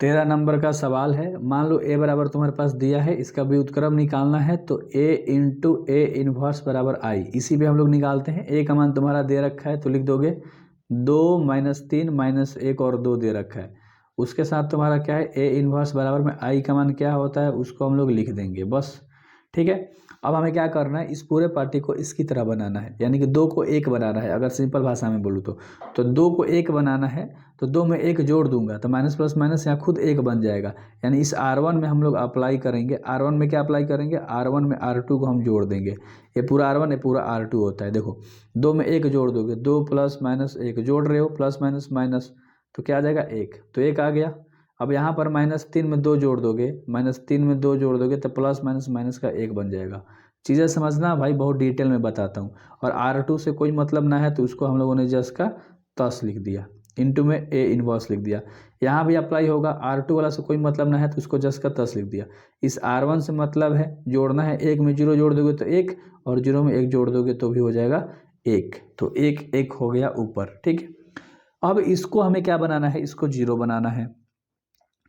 13 number का सवाल है। मान लो ए बराबर तुम्हारे पास दिया है, इसका व्युत्क्रम निकालना है तो ए इंटू ए इनवर्स बराबर आई। इसी पे हम लोग निकालते हैं। ए का मान तुम्हारा दे रखा है तो लिख दोगे 2 - 3 - 1 और 2 दे रखा है। उसके साथ तुम्हारा क्या है, ए इनवर्स बराबर में आई का मान क्या होता है उसको हम लोग लिख देंगे बस। ठीक है। अब हमें क्या करना है, इस पूरे पार्टी को इसकी तरह बनाना है, यानी कि 2 को 1 बनाना है। अगर सिंपल भाषा में बोलूँ तो 2 को 1 बनाना है तो 2 में 1 जोड़ दूंगा तो माइनस प्लस माइनस यहाँ खुद 1 बन जाएगा। यानी इस R1 में हम लोग अप्लाई करेंगे। R1 में क्या अप्लाई करेंगे, R1 में R2 को हम जोड़ देंगे। ये पूरा R1 ये पूरा R2 होता है। देखो 2 में 1 जोड़ दोगे, 2 + -1 जोड़ रहे हो, प्लस माइनस माइनस तो क्या आ जाएगा 1, तो 1 आ गया। अब यहाँ पर -3 में 2 जोड़ दोगे, -3 में 2 जोड़ दोगे तो प्लस माइनस माइनस का 1 बन जाएगा। चीज़ें समझना भाई, बहुत डिटेल में बताता हूँ। और R2 से कोई मतलब ना है तो उसको हम लोगों ने जस्ट का तस लिख दिया, इंटू में ए इनवर्स लिख दिया। यहाँ भी अप्लाई होगा, R2 वाला से कोई मतलब ना है तो उसको जस्ट का तस लिख दिया। इस R1 से मतलब है जोड़ना है, 1 में 0 जोड़ दोगे तो 1 और 0 में 1 जोड़ दोगे तो भी हो जाएगा 1, तो 1 1 हो गया ऊपर। ठीक है। अब इसको हमें क्या बनाना है, इसको 0 बनाना है।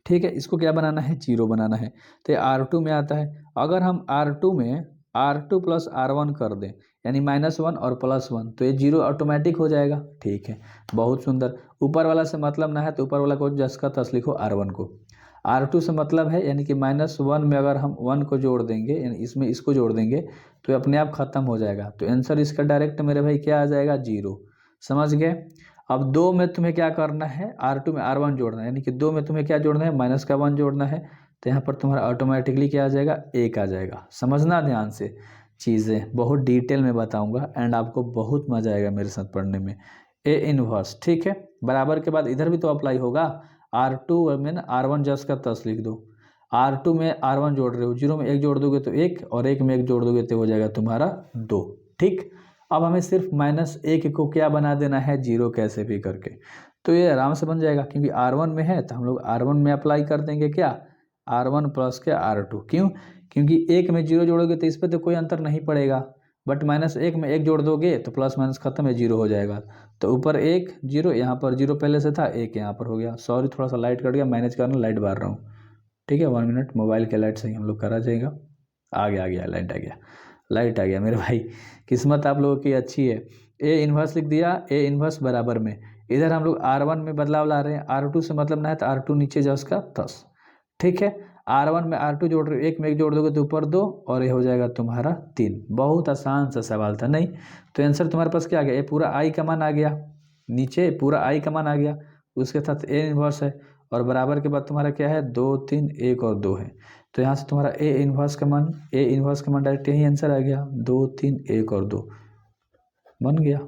ठीक है, इसको क्या बनाना है, 0 बनाना है। तो ये R2 में आता है। अगर हम R2 में R2 + R1 कर दें यानी -1 और +1 तो ये 0 ऑटोमेटिक हो जाएगा। ठीक है, बहुत सुंदर। ऊपर वाला से मतलब ना है तो ऊपर वाला को जस का तस लिखो R1 को। R2 से मतलब है यानी कि -1 में अगर हम 1 को जोड़ देंगे यानी इसमें इसको जोड़ देंगे तो अपने आप खत्म हो जाएगा। तो आंसर इसका डायरेक्ट मेरे भाई क्या आ जाएगा, 0। समझ गए। अब 2 में तुम्हें क्या करना है, R2 में R1 जोड़ना है, यानी कि 2 में तुम्हें क्या जोड़ना है, -1 जोड़ना है। तो यहाँ पर तुम्हारा ऑटोमेटिकली क्या आ जाएगा, 1 आ जाएगा। समझना ध्यान से, चीज़ें बहुत डिटेल में बताऊंगा एंड आपको बहुत मजा आएगा मेरे साथ पढ़ने में। ए इनवर्स, ठीक है। बराबर के बाद इधर भी तो अप्लाई होगा। R2 में ना R1 जस्ट का तस लिख दो। R2 में R1 जोड़ रहे हो, 0 में 1 जोड़ दोगे तो 1 और 1 में 1 जोड़ दोगे तो हो जाएगा तुम्हारा 2। ठीक। अब हमें सिर्फ -1 को क्या बना देना है, 0 कैसे भी करके। तो ये आराम से बन जाएगा क्योंकि R1 में है तो हम लोग R1 में अप्लाई कर देंगे क्या, R1 + के R2। क्यों, क्योंकि 1 में 0 जोड़ोगे तो इस पर तो कोई अंतर नहीं पड़ेगा, बट -1 में 1 जोड़ दोगे तो प्लस माइनस खत्म है, 0 हो जाएगा। तो ऊपर 1 0, यहाँ पर 0 पहले से था, 1 यहाँ पर हो गया। सॉरी थोड़ा सा लाइट कट गया, मैनेज करना, लाइट बार रहा हूँ। ठीक है, 1 मिनट, मोबाइल के लाइट से ही हम लोग करा जाएगा। आ गया लाइट आ गया, लाइट आ गया मेरे भाई, किस्मत आप लोगों की अच्छी है। ए इन्वर्स लिख दिया, ए इन्वर्स बराबर में इधर हम लोग R1 में बदलाव ला रहे हैं। R2 से मतलब ना है तो R2 नीचे जा उसका 10। ठीक है, R1 में R2 जोड़ रहे हो, 1 में 1 जोड़ दोगे तो ऊपर 2 और ये हो जाएगा तुम्हारा 3। बहुत आसान सा सवाल था नहीं। तो आंसर तुम्हारे पास क्या आ गया, ये पूरा आई का मान आ गया, नीचे पूरा आई का मान आ गया, उसके साथ ए इन्वर्स है और बराबर के बाद तुम्हारा क्या है, 2 3 1 और 2 है। तो यहाँ से तुम्हारा ए इन्वर्स का मान डायरेक्ट यही आंसर आ गया, 2 3 1 और 2 बन गया।